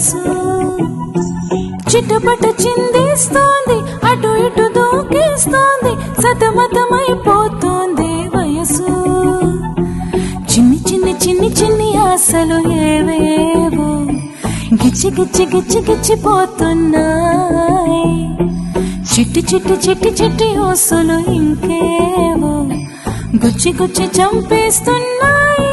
మనసు చిటపట చిందేస్తోంది, అటు ఇటు దూకేస్తోంది, సతమతమైపోతోంది వయసు. చిన్ని చిన్ని చిన్ని చిన్ని ఆశలు ఏవేవో గిచ్చి గిచ్చి గిచ్చి గిచ్చిపోతున్నాయి. చిట్టి చిట్టి చిట్టి చిట్టి ఓసులు ఇంకేవో గుచ్చి గుచ్చి చంపేస్తున్నాయి.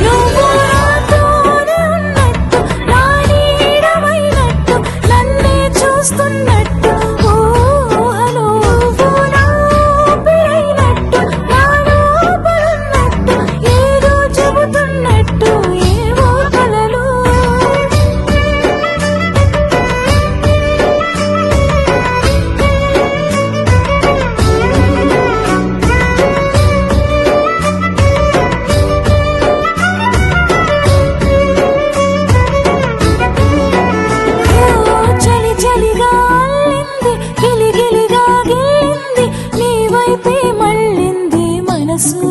నువ్వు నాతోనే ఉన్నట్టు, నా నీడమైనట్టు, నన్నే చూస్తున్నట్టు, ఊహలో నువ్వు నా ఊపిరైనట్టు, నా లోపలున్నట్టు, ఏదో చెబుతున్నట్టు ఏవో కలలు. చలి చలిగా అల్లింది, గిలి గిలిగా గిల్లింది, నీ వైపే మళ్ళింది మనసు.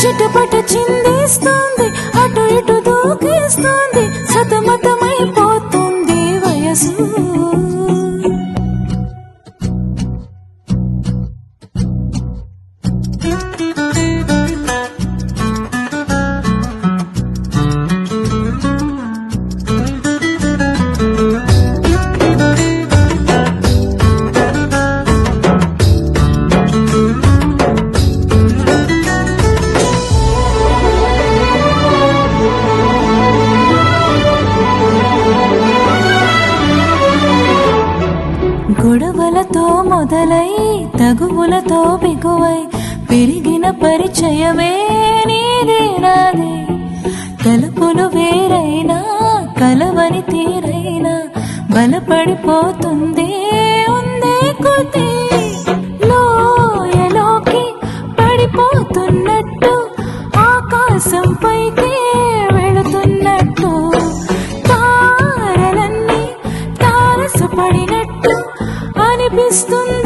చిటపట చిందేస్తోంది, అటు ఇటు దూకేస్తోంది, సతమతమైపోతుంది వయసు. గొడవలతో మొదలై తగువులతో బిగువై పెరిగిన పరిచయమే నీదే నాదే. తలుపులు వేరైనా కలవని తీరైనా బలపడిపోతుంది ఉందే కొద్ది. లోయలోకి పడిపోతున్నట్టు, ఆకాశం పైకి వెళుతున్నట్టు, తారలన్నీ తారసపడినట్టు అనిపిస్తుంది